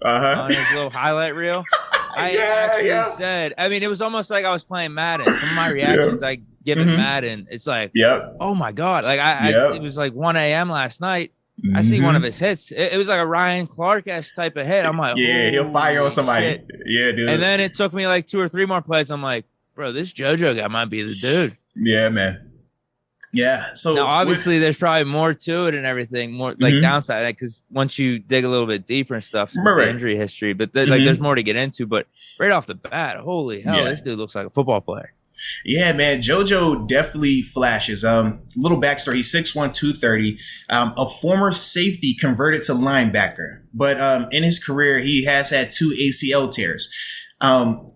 on his little highlight reel. I actually said, I mean, it was almost like I was playing Madden. Some of my reactions I give it Madden. It's like, oh my God. Like it was like 1 a.m. last night. I see one of his hits. It was like a Ryan Clark-esque type of hit. I'm like, he'll fire on somebody. Shit. Yeah, dude. And then it took me like 2 or 3 more plays. I'm like, bro, this JoJo guy might be the dude. Yeah, man. Yeah. So now, obviously, there's probably more to it and everything, more like downside, because once you dig a little bit deeper and stuff, some injury history, but like there's more to get into. But right off the bat, holy hell, this dude looks like a football player. Yeah, man. JoJo definitely flashes. Little backstory. He's 6'1", 230, a former safety converted to linebacker. But in his career, he has had 2 ACL tears.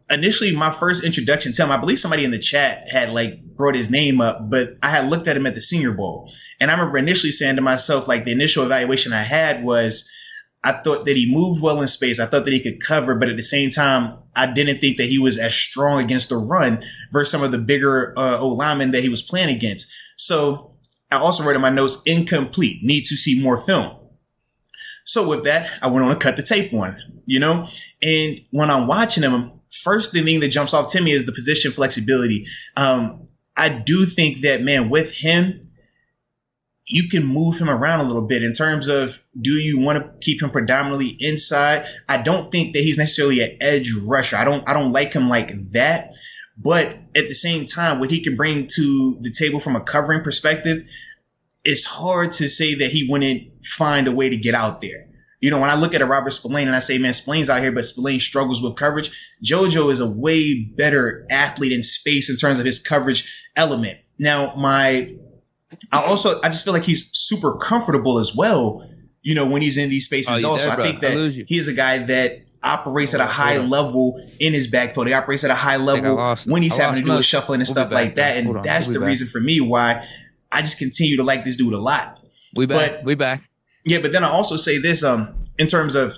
Initially, my first introduction to him, I believe somebody in the chat had like brought his name up, but I had looked at him at the Senior Bowl. And I remember initially saying to myself, like the initial evaluation I had was, I thought that he moved well in space. I thought that he could cover, but at the same time, I didn't think that he was as strong against the run versus some of the bigger O-linemen that he was playing against. So I also wrote in my notes, incomplete, need to see more film. So with that, I went on to cut the tape on, and when I'm watching him, first thing that jumps off to me is the position flexibility. I do think that, man, with him, you can move him around a little bit in terms of, do you want to keep him predominantly inside? I don't think that he's necessarily an edge rusher. I don't like him like that. But at the same time, what he can bring to the table from a covering perspective, it's hard to say that he wouldn't find a way to get out there. When I look at a Robert Spillane and I say, man, Spillane's out here, but Spillane struggles with coverage. JoJo is a way better athlete in space in terms of his coverage element. Now, I just feel like he's super comfortable as well, when he's in these spaces also. I think that he is a guy that operates at a high level in his backpedal. He operates at a high level when he's having to do with shuffling and stuff like that. And that's the reason for me why I just continue to like this dude a lot. We back. Yeah, but then I also say this in terms of,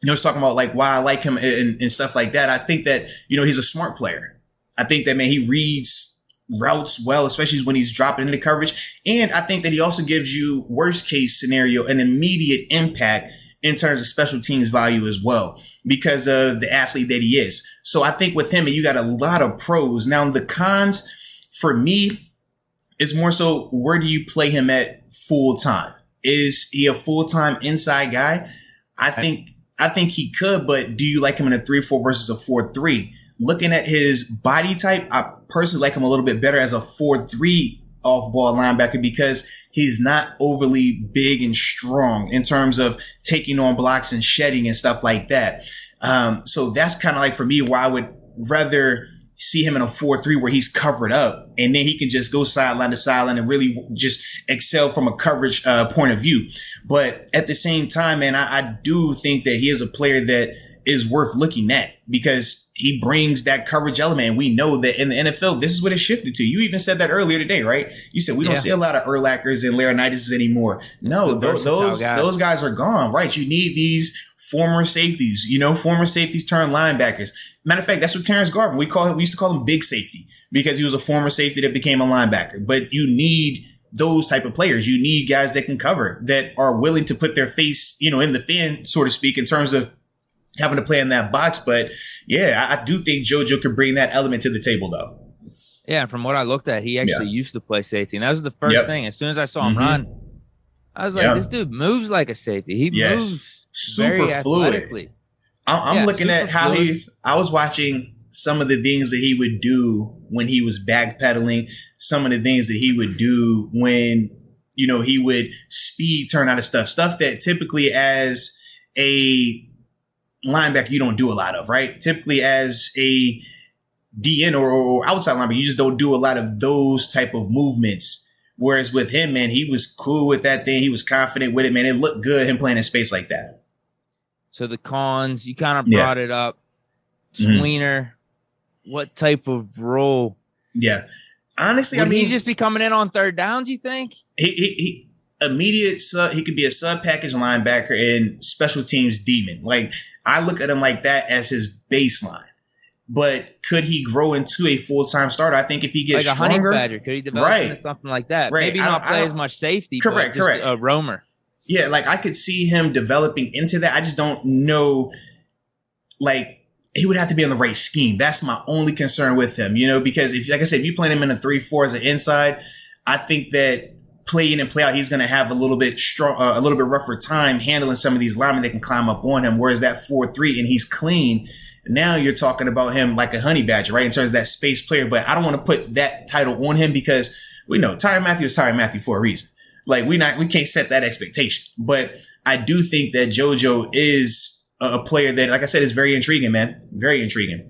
it's talking about like why I like him and stuff like that. I think that, he's a smart player. I think that, man, he reads routes well, especially when he's dropping into coverage. And I think that he also gives you, worst case scenario, an immediate impact in terms of special teams value as well, because of the athlete that he is. So I think with him, you got a lot of pros. Now, the cons for me is more so, where do you play him at full time? Is he a full-time inside guy? I think he could, but do you like him in a 3-4 versus a 4-3? Looking at his body type, I personally like him a little bit better as a 4-3 off-ball linebacker because he's not overly big and strong in terms of taking on blocks and shedding and stuff like that. So that's kind of like, for me, why I would rather see him in a 4-3 where he's covered up and then he can just go sideline to sideline and really just excel from a coverage point of view. But at the same time, man, I do think that he is a player that is worth looking at because he brings that coverage element. And we know that in the NFL, this is what it shifted to. You even said that earlier today, right? You said we don't see a lot of Urlachers and Laurinaitis anymore. No, those guys are gone, right? You need these former safeties, former safeties turned linebackers. Matter of fact, that's what Terrence Garvin, we used to call him big safety because he was a former safety that became a linebacker. But you need those type of players. You need guys that can cover, that are willing to put their face, in the fan, so to speak, in terms of having to play in that box. But yeah, I do think JoJo could bring that element to the table though. Yeah, from what I looked at, he actually used to play safety. And that was the first thing. As soon as I saw him run, I was like, this dude moves like a safety. He moves super very fluid. athletically. I'm looking at how I was watching some of the things that he would do when he was backpedaling, some of the things that he would do when, he would speed turn out of stuff that typically as a linebacker, you don't do a lot of, right? Typically as a DN or outside linebacker, you just don't do a lot of those type of movements. Whereas with him, man, he was cool with that thing. He was confident with it, man. It looked good, him playing in space like that. So the cons, you kind of brought it up. Tweener, what type of role? Yeah. Honestly, Would he just be coming in on third downs, you think? He immediate he could be a sub package linebacker and special teams demon. Like, I look at him like that as his baseline. But could he grow into a full-time starter? I think if he gets like a stronger, honey badger, could he develop into something like that? Right. Maybe not play as much safety, correct. A roamer. Yeah, like I could see him developing into that. I just don't know, like, he would have to be on the right scheme. That's my only concern with him, because if, like I said, if you play him in a 3-4 as an inside, I think that play in and play out, he's going to have a little bit rougher time handling some of these linemen that can climb up on him. Whereas that 4-3 and he's clean. Now you're talking about him like a honey badger, right? In terms of that space player, but I don't want to put that title on him because we know Tyrann Mathieu is Tyrann Mathieu for a reason. Like we can't set that expectation, but I do think that JoJo is a player that, like I said, is very intriguing, man. Very intriguing.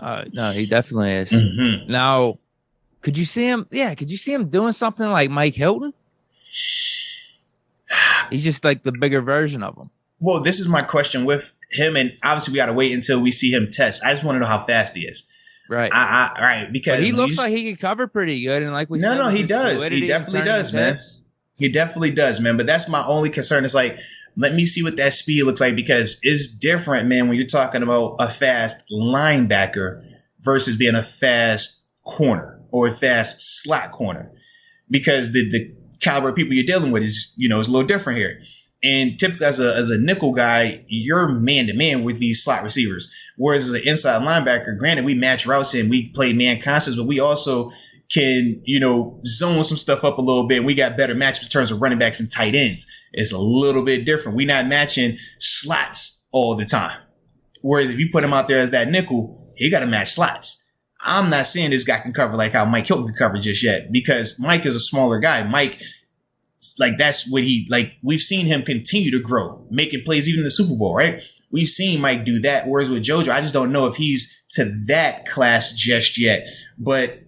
No, he definitely is. Mm-hmm. Now, could you see him? Yeah, could you see him doing something like Mike Hilton? He's just like the bigger version of him. Well, this is my question with him, and obviously we got to wait until we see him test. I just want to know how fast he is. Right. Right. Because he looks like he can cover pretty good. And like we said, he does. He definitely does, man. He definitely does, man. But that's my only concern. It's like, let me see what that speed looks like, because it's different, man, when you're talking about a fast linebacker versus being a fast corner or a fast slot corner, because the caliber of people you're dealing with is, is a little different here. And typically as a nickel guy, you're man to man with these slot receivers. Whereas as an inside linebacker, granted, we match routes and we play man concepts, but we also can, zone some stuff up a little bit. We got better matchups in terms of running backs and tight ends. It's a little bit different. We're not matching slots all the time. Whereas if you put him out there as that nickel, he got to match slots. I'm not saying this guy can cover like how Mike Hilton can cover just yet, because Mike is a smaller guy. Mike, like, that's what we've seen him continue to grow, making plays even in the Super Bowl, right? We've seen Mike do that. Whereas with JoJo, I just don't know if he's to that class just yet. But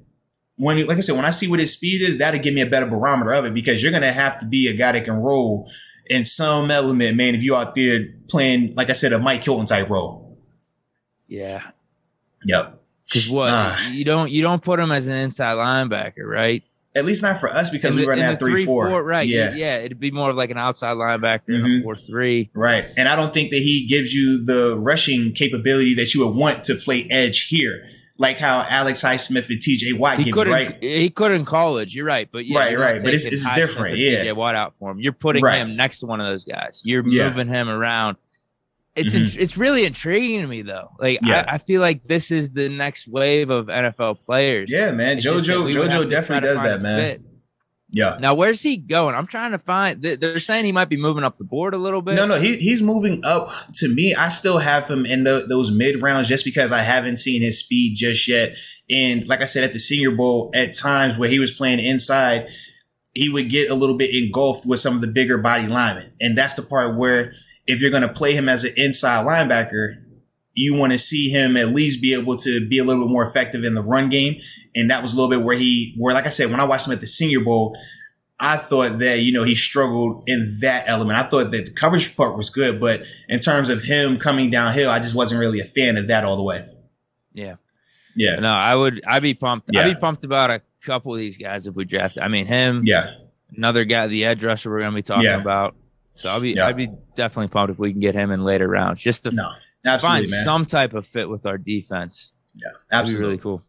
like I said, when I see what his speed is, that'll give me a better barometer of it, because you're going to have to be a guy that can roll in some element, man, if you're out there playing, like I said, a Mike Hilton type role. Yeah. Yep. Because you don't put him as an inside linebacker, right? At least not for us, because we run that 3-4. Right. Yeah. It'd be more of like an outside linebacker in a 4-3. Right. And I don't think that he gives you the rushing capability that you would want to play edge here, like how Alex Highsmith and TJ Watt get, right? He could in college. You're right. But yeah, right. But it's different. Yeah. TJ Watt out for him. You're putting him next to one of those guys. You're moving him around. It's really intriguing to me, though. Like, I feel like this is the next wave of NFL players. Yeah, man. JoJo definitely does that, man. Fit. Yeah. Now, where's he going? I'm trying to find. They're saying he might be moving up the board a little bit. No, he's moving up. To me, I still have him in those mid rounds, just because I haven't seen his speed just yet. And like I said, at the Senior Bowl, at times where he was playing inside, he would get a little bit engulfed with some of the bigger body linemen, and that's the part where, if you're going to play him as an inside linebacker, you want to see him at least be able to be a little bit more effective in the run game. And that was a little bit where, like I said, when I watched him at the Senior Bowl, I thought that, he struggled in that element. I thought that the coverage part was good, but in terms of him coming downhill, I just wasn't really a fan of that all the way. Yeah. Yeah. No, I'd be pumped. Yeah. I'd be pumped about a couple of these guys if we draft. I mean, him. Yeah. Another guy, the edge rusher we're going to be talking about. So I'd be definitely pumped if we can get him in later rounds, just to find some type of fit with our defense. Yeah, absolutely. That'd be really cool.